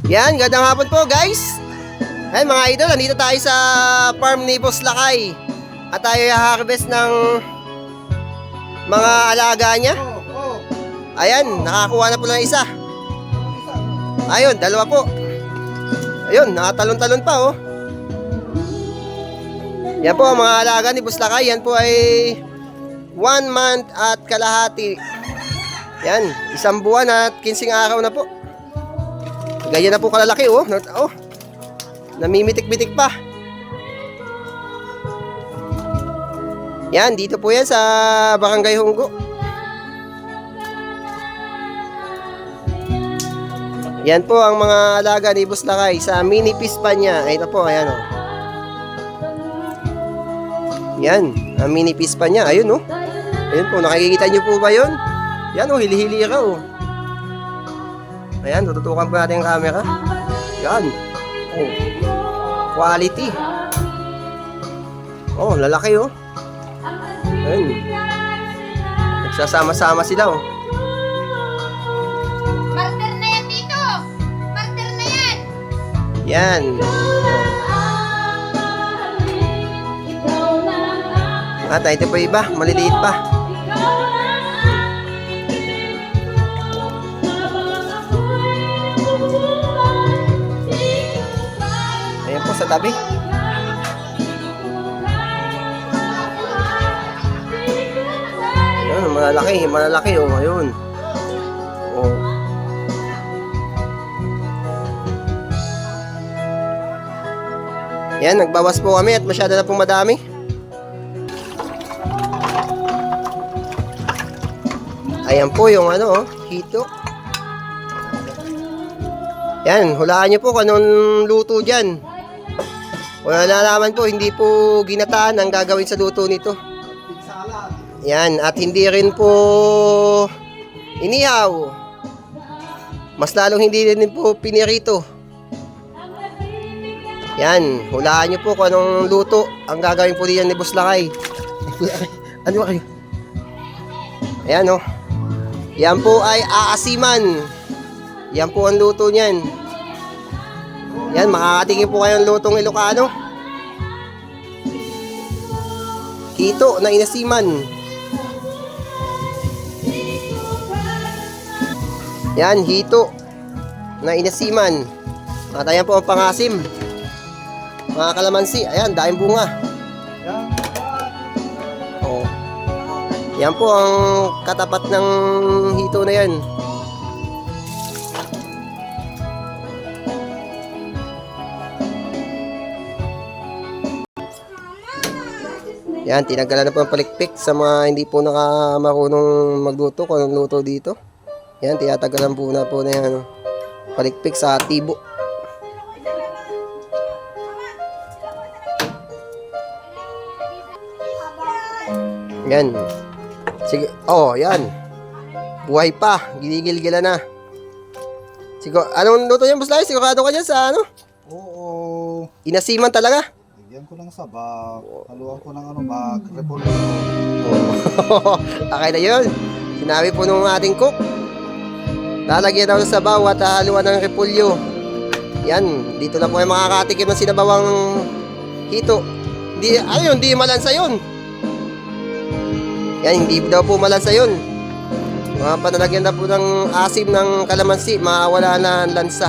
Yan, gandang hapon po guys. Ayan mga idol, nandito tayo sa farm ni Boss Lakay. At tayo i-harvest ng mga alaga niya. Ayan, nakakuha na po ng isa. Ayun, dalawa po. Ayun, nakatalon-talon pa oh. Yan po ang mga alaga ni Boss Lakay. Yan po ay 1 month at kalahati. Yan, 1 buwan at 15 araw na po. Ganyan na po kalalaki oh. Oh. Namimitik-bitik pa. Yan, dito po yan sa Barangay Hunggo. Yan po ang mga alaga ni Boss Lakay sa mini pispa niya. Ito po, ayan oh. Yan, ang mini pispa niya. Ayun oh. Ayun po, nakikita niyo po ba yun? Yan oh, hili-hili ka oh. Ayan, tututukan po natin ang camera. Yan. Oh. Quality. Oh, lalaki oh. Ayan. Nagsasama-sama sila oh. Partner na yan dito! Partner na yan! Yan. Oh. At ito po iba, maliliit pa. Ayan po sa tabi. Ayan, malalaki oh, ayun. Oh. Yan, nagbawas po kami at masyado na pong madami. Ayan po yung ano oh, hito. Yan, hulaan nyo po kung anong luto dyan. Wala nalaman po, hindi po ginataan ang gagawin sa luto nito. Yan, at hindi rin po inihaw. Mas lalong hindi rin po pinirito. Yan, hulaan nyo po kung anong luto ang gagawin po diyan ni Boss Lakay. Ano ba kayo? Ayan oh. Yan po ay aasiman. Yan po ang luto niyan. Yan, makakatingin po kayo ng lutong Ilocano. Hito na inasiman. Yan, hito na inasiman. At ayan po ang pangasim. Mga kalamansi. Ayan, daing bunga. Oh. Yan po ang katapat ng hito na yan. Yan, tinanggalan na po ang palikpik sa mga hindi po nakamarunong magluto kung anong luto dito. Yan, tinatanggalan po na po na yan. Palikpik sa tibo. Yan. Sige, oh, yan. Buhay pa, ginigil-gila na. Sige, anong luto yan, Boss Lakay? Sigurado ka dyan sa ano? Oo. Inasiman talaga? Bigyan ko ng sabaw. Haluan ko ng ano, repolyo. Oh. Okay na yun. Sinabi po nung ating cook. Lalagyan daw ng sabaw at haluan ng repolyo. Yan, dito na po ay makakatikim ng sinabawang hito. Di, ano yun, di malansa yun. Yan, hindi daw po malansa yun. Mga panalagyan na po ng asim ng kalamansi, mawala na ang lansa.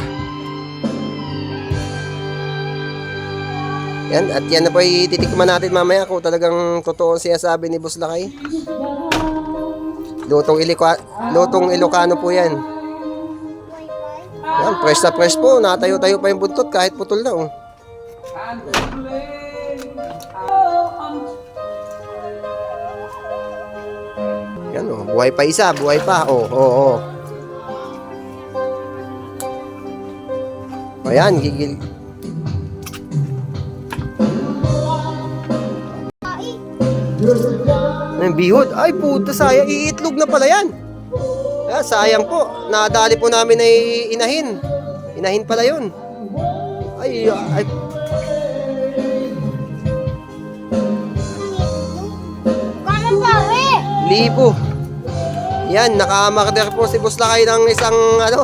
Yan, at yan na po ititikman natin mamaya kung talagang totoo ang sinasabi ni Boss Lakay. Lutong Ilocano po yan. Yan, fresh na fresh po. Natayo-tayo pa yung buntot kahit putol na oh. Yan oh, buhay pa isa, buhay pa. Oh, oh, oh. Ayan, gigil. Ang bihod. Ay puta, sayang. Iitlog na pala yan. Ah, sayang po. Nadali po namin ay inahin. Inahin pala yun. Ay, ay. Libo. Yan, nakamarder po si Boss Lakay ng isang ano,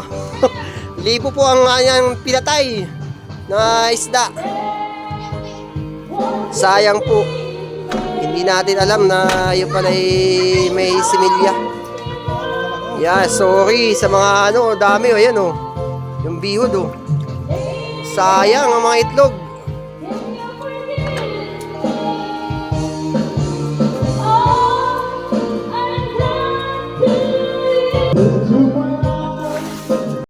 Libo po ang kanyang pinatay na isda. Sayang po. Hindi natin alam na yun pala may similya. Yeah, sorry sa mga dami oh, yan oh. Yung bihod oh. Sayang ang mga itlog.